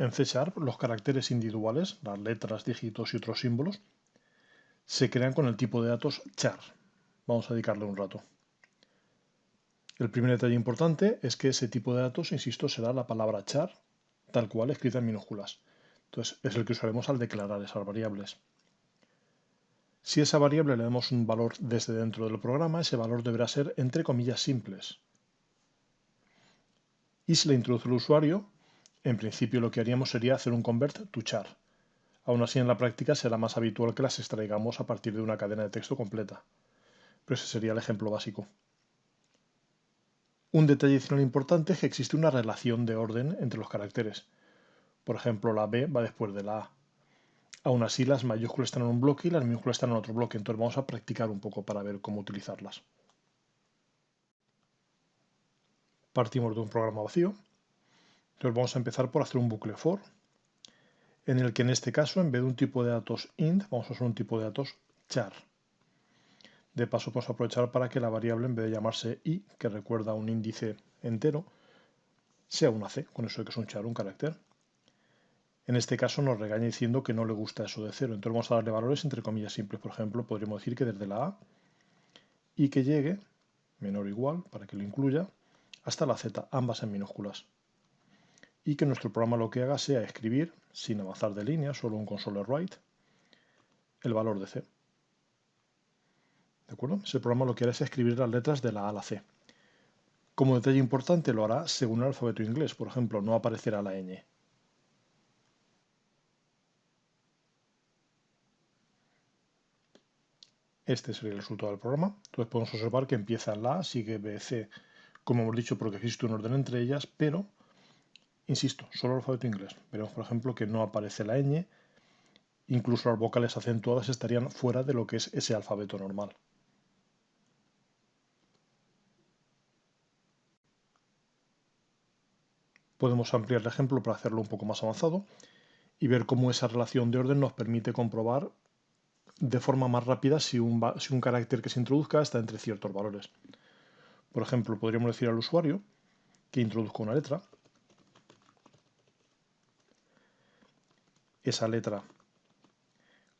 En C#, los caracteres individuales, las letras, dígitos y otros símbolos, se crean con el tipo de datos char. Vamos a dedicarle un rato. El primer detalle importante es que ese tipo de datos, insisto, será la palabra char, tal cual escrita en minúsculas. Entonces, es el que usaremos al declarar esas variables. Si a esa variable le damos un valor desde dentro del programa, ese valor deberá ser entre comillas simples. Y si la introduce el usuario, en principio lo que haríamos sería hacer un convert to char. Aún así, en la práctica será más habitual que las extraigamos a partir de una cadena de texto completa. Pero ese sería el ejemplo básico. Un detalle adicional importante es que existe una relación de orden entre los caracteres. Por ejemplo, la B va después de la A. Aún así, las mayúsculas están en un bloque y las minúsculas están en otro bloque, entonces vamos a practicar un poco para ver cómo utilizarlas. Partimos de un programa vacío. Entonces vamos a empezar por hacer un bucle for, en el que en este caso, en vez de un tipo de datos int, vamos a usar un tipo de datos char. De paso, vamos a aprovechar para que la variable, en vez de llamarse i, que recuerda un índice entero, sea una c, con eso de que es un char, un carácter. En este caso nos regaña diciendo que no le gusta eso de 0, entonces vamos a darle valores entre comillas simples. Por ejemplo, podríamos decir que desde la a y que llegue, menor o igual, para que lo incluya, hasta la z, ambas en minúsculas. Y que nuestro programa lo que haga sea escribir, sin avanzar de línea, solo un console write, el valor de c. ¿De acuerdo? Ese programa lo que hará es escribir las letras de la a a la c. Como detalle importante, lo hará según el alfabeto inglés. Por ejemplo, no aparecerá la ñ. Este sería el resultado del programa. Entonces podemos observar que empieza en la A, sigue B, C, como hemos dicho, porque existe un orden entre ellas, pero, insisto, solo el alfabeto inglés. Veremos, por ejemplo, que no aparece la ñ, incluso las vocales acentuadas estarían fuera de lo que es ese alfabeto normal. Podemos ampliar el ejemplo para hacerlo un poco más avanzado y ver cómo esa relación de orden nos permite comprobar de forma más rápida si un carácter que se introduzca está entre ciertos valores. Por ejemplo, podríamos decir al usuario que introduzca una letra. Esa letra,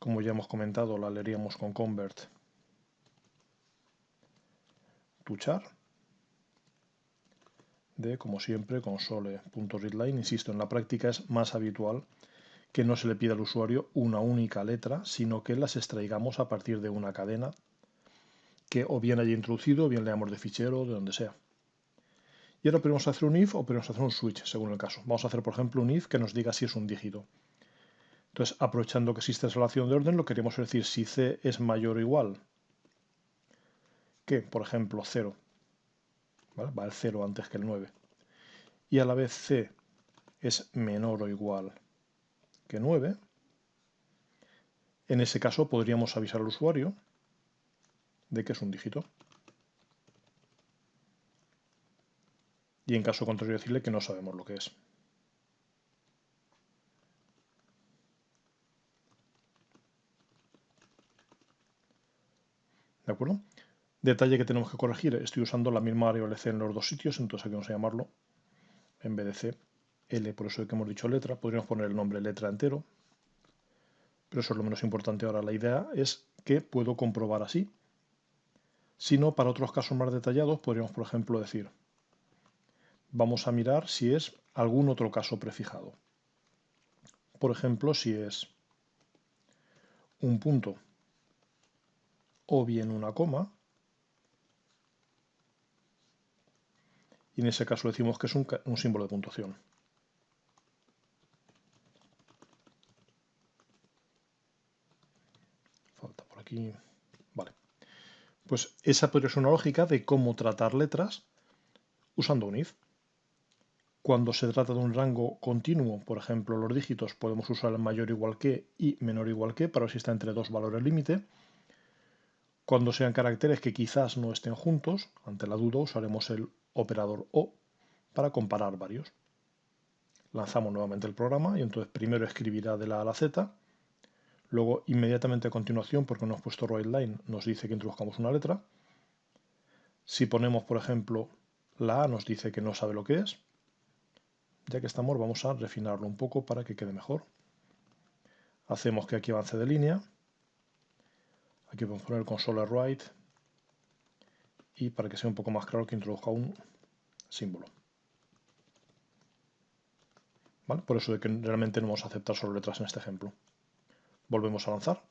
como ya hemos comentado, la leeríamos con convert to char de, como siempre, console.readline. Insisto, en la práctica es más habitual que no se le pida al usuario una única letra, sino que las extraigamos a partir de una cadena que o bien haya introducido, o bien leamos de fichero, o de donde sea. Y ahora podemos hacer un if o podemos hacer un switch, según el caso. Vamos a hacer, por ejemplo, un if que nos diga si es un dígito. Entonces, aprovechando que existe esa relación de orden, lo que queremos decir si c es mayor o igual que, por ejemplo, 0. ¿Vale? Va el 0 antes que el 9. Y a la vez c es menor o igual que 9. En ese caso podríamos avisar al usuario de que es un dígito. Y en caso contrario decirle que no sabemos lo que es. ¿De acuerdo? Detalle que tenemos que corregir. Estoy usando la misma variable c en los dos sitios, entonces aquí vamos a llamarlo, en vez de c, L, por eso que hemos dicho letra. Podríamos poner el nombre letra entero, pero eso es lo menos importante ahora. La idea es que puedo comprobar así. Si no, para otros casos más detallados, podríamos, por ejemplo, decir, vamos a mirar si es algún otro caso prefijado. Por ejemplo, si es un punto o bien una coma, y en ese caso decimos que es un símbolo de puntuación. Falta por aquí. Vale. Pues esa podría ser una lógica de cómo tratar letras usando un if. Cuando se trata de un rango continuo, por ejemplo, los dígitos, podemos usar el mayor igual que y menor igual que para ver si está entre dos valores límite. Cuando sean caracteres que quizás no estén juntos, ante la duda usaremos el operador o para comparar varios. Lanzamos nuevamente el programa y entonces primero escribirá de la A a la Z, luego inmediatamente a continuación, porque no hemos puesto writeLine, nos dice que introduzcamos una letra. Si ponemos, por ejemplo, la A nos dice que no sabe lo que es. Ya que estamos, vamos a refinarlo un poco para que quede mejor. Hacemos que aquí avance de línea. Aquí podemos poner console write. Y para que sea un poco más claro, que introduzca un símbolo. ¿Vale? Por eso de que realmente no vamos a aceptar solo letras en este ejemplo. Volvemos a lanzar.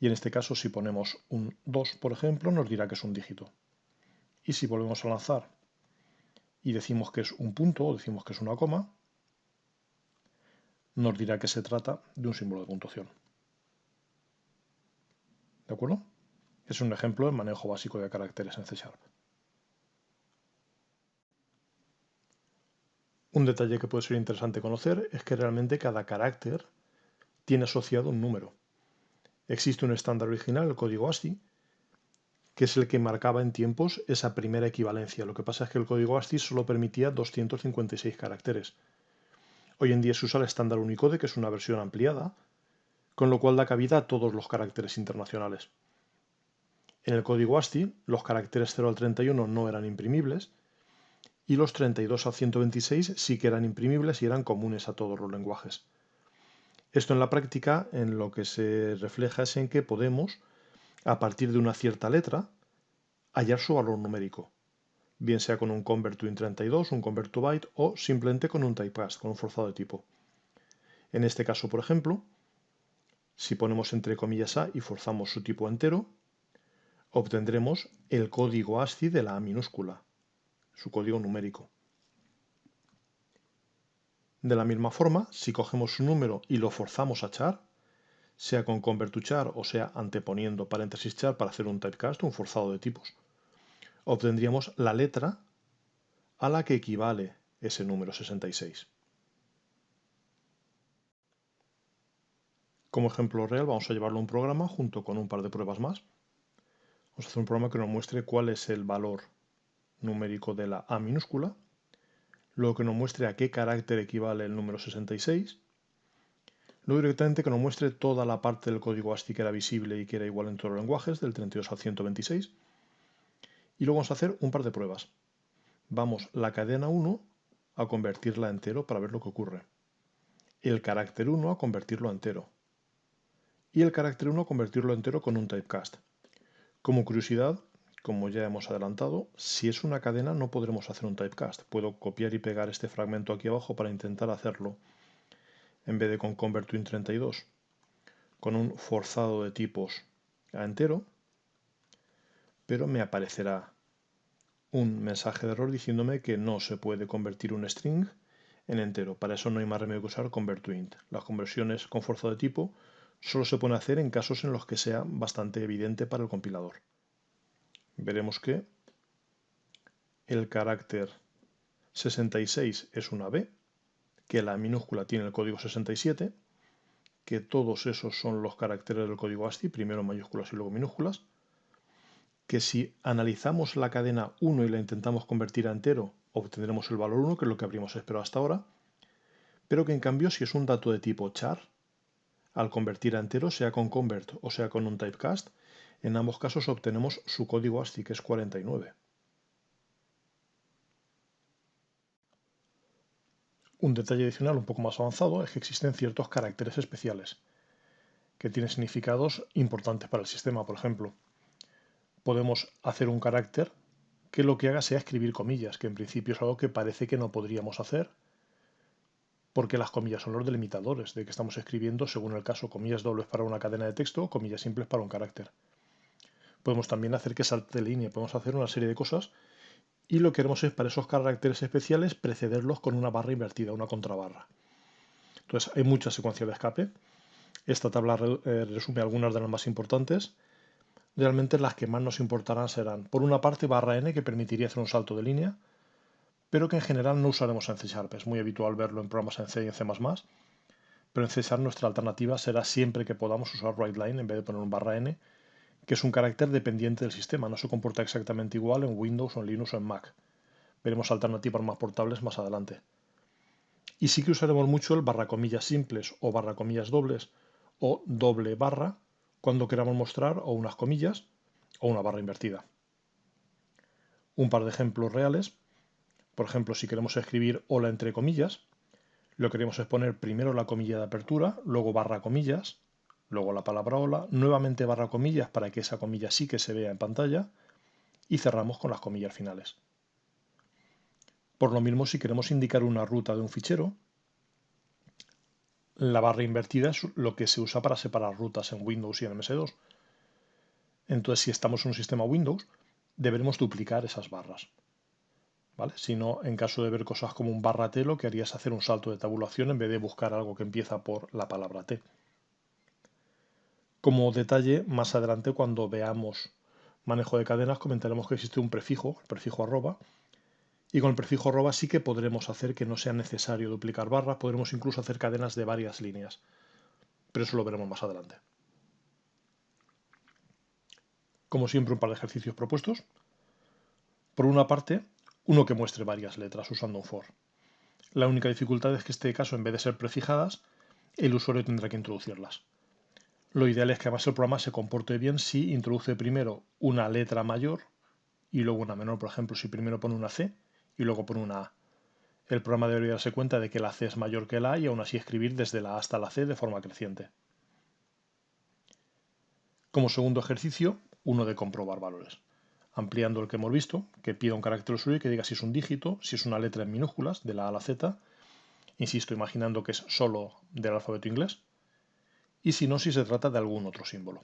Y en este caso, si ponemos un 2, por ejemplo, nos dirá que es un dígito. Y si volvemos a lanzar y decimos que es un punto o decimos que es una coma, nos dirá que se trata de un símbolo de puntuación. ¿De acuerdo? Es un ejemplo de manejo básico de caracteres en C#. Un detalle que puede ser interesante conocer es que realmente cada carácter tiene asociado un número. Existe un estándar original, el código ASCII, que es el que marcaba en tiempos esa primera equivalencia. Lo que pasa es que el código ASCII solo permitía 256 caracteres. Hoy en día se usa el estándar Unicode, que es una versión ampliada, con lo cual da cabida a todos los caracteres internacionales. En el código ASCII, los caracteres 0 al 31 no eran imprimibles, y los 32 al 126 sí que eran imprimibles y eran comunes a todos los lenguajes. Esto en la práctica, en lo que se refleja es en que podemos, a partir de una cierta letra, hallar su valor numérico, bien sea con un convert to int32, un convert to byte o simplemente con un typecast, con un forzado de tipo. En este caso, por ejemplo, si ponemos entre comillas A y forzamos su tipo entero, obtendremos el código ASCII de la A minúscula, su código numérico. De la misma forma, si cogemos un número y lo forzamos a char, sea con convert to char o sea anteponiendo paréntesis char para hacer un typecast, un forzado de tipos, obtendríamos la letra a la que equivale ese número 66. Como ejemplo real vamos a llevarlo a un programa junto con un par de pruebas más. Vamos a hacer un programa que nos muestre cuál es el valor numérico de la A minúscula, luego que nos muestre a qué carácter equivale el número 66, luego directamente que nos muestre toda la parte del código ASCII que era visible y que era igual en todos los lenguajes, del 32 al 126, y luego vamos a hacer un par de pruebas. Vamos la cadena 1 a convertirla a entero para ver lo que ocurre, el carácter 1 a convertirlo a entero, y el carácter 1 a convertirlo a entero con un typecast. Como curiosidad, como ya hemos adelantado, si es una cadena no podremos hacer un typecast. Puedo copiar y pegar este fragmento aquí abajo para intentar hacerlo en vez de con convert to int32, con un forzado de tipos a entero, pero me aparecerá un mensaje de error diciéndome que no se puede convertir un string en entero. Para eso no hay más remedio que usar convert to int. Las conversiones con forzado de tipo solo se pueden hacer en casos en los que sea bastante evidente para el compilador. Veremos que el carácter 66 es una B, que la minúscula tiene el código 67, que todos esos son los caracteres del código ASCII, primero mayúsculas y luego minúsculas, que si analizamos la cadena 1 y la intentamos convertir a entero, obtendremos el valor 1, que es lo que habríamos esperado hasta ahora, pero que en cambio si es un dato de tipo char, al convertir a entero, sea con convert o sea con un typecast, en ambos casos obtenemos su código ASCII, que es 49. Un detalle adicional un poco más avanzado es que existen ciertos caracteres especiales que tienen significados importantes para el sistema. Por ejemplo, podemos hacer un carácter que lo que haga sea escribir comillas, que en principio es algo que parece que no podríamos hacer, porque las comillas son los delimitadores de que estamos escribiendo, según el caso, comillas dobles para una cadena de texto o comillas simples para un carácter. Podemos también hacer que salte de línea, podemos hacer una serie de cosas y lo que queremos es para esos caracteres especiales precederlos con una barra invertida, una contrabarra. Entonces hay muchas secuencias de escape. Esta tabla resume algunas de las más importantes. Realmente las que más nos importarán serán, por una parte, barra n, que permitiría hacer un salto de línea, pero que en general no usaremos en C#. Es muy habitual verlo en programas en C y en C++, pero en C# nuestra alternativa será siempre que podamos usar WriteLine en vez de poner un barra n, que es un carácter dependiente del sistema, no se comporta exactamente igual en Windows o en Linux o en Mac. Veremos alternativas más portables más adelante. Y sí que usaremos mucho el barra comillas simples o barra comillas dobles o doble barra cuando queramos mostrar o unas comillas o una barra invertida. Un par de ejemplos reales. Por ejemplo, si queremos escribir hola entre comillas, lo que queremos es poner primero la comilla de apertura, luego barra comillas, luego la palabra hola, nuevamente barra comillas para que esa comilla sí que se vea en pantalla y cerramos con las comillas finales. Por lo mismo, si queremos indicar una ruta de un fichero, la barra invertida es lo que se usa para separar rutas en Windows y en MS2. Entonces, si estamos en un sistema Windows, deberemos duplicar esas barras. ¿Vale? Si no, en caso de ver cosas como un barra T, lo que haría es hacer un salto de tabulación en vez de buscar algo que empieza por la palabra T. Como detalle, más adelante cuando veamos manejo de cadenas comentaremos que existe un prefijo, el prefijo arroba, y con el prefijo arroba sí que podremos hacer que no sea necesario duplicar barras, podremos incluso hacer cadenas de varias líneas, pero eso lo veremos más adelante. Como siempre, un par de ejercicios propuestos. Por una parte, uno que muestre varias letras usando un for. La única dificultad es que en este caso, en vez de ser prefijadas, el usuario tendrá que introducirlas. Lo ideal es que además el programa se comporte bien si introduce primero una letra mayor y luego una menor. Por ejemplo, si primero pone una C y luego pone una A. El programa debería darse cuenta de que la C es mayor que la A y aún así escribir desde la A hasta la C de forma creciente. Como segundo ejercicio, uno de comprobar valores. Ampliando el que hemos visto, que pida un carácter usuario y que diga si es un dígito, si es una letra en minúsculas, de la A a la Z, insisto, imaginando que es solo del alfabeto inglés, y si no, si se trata de algún otro símbolo.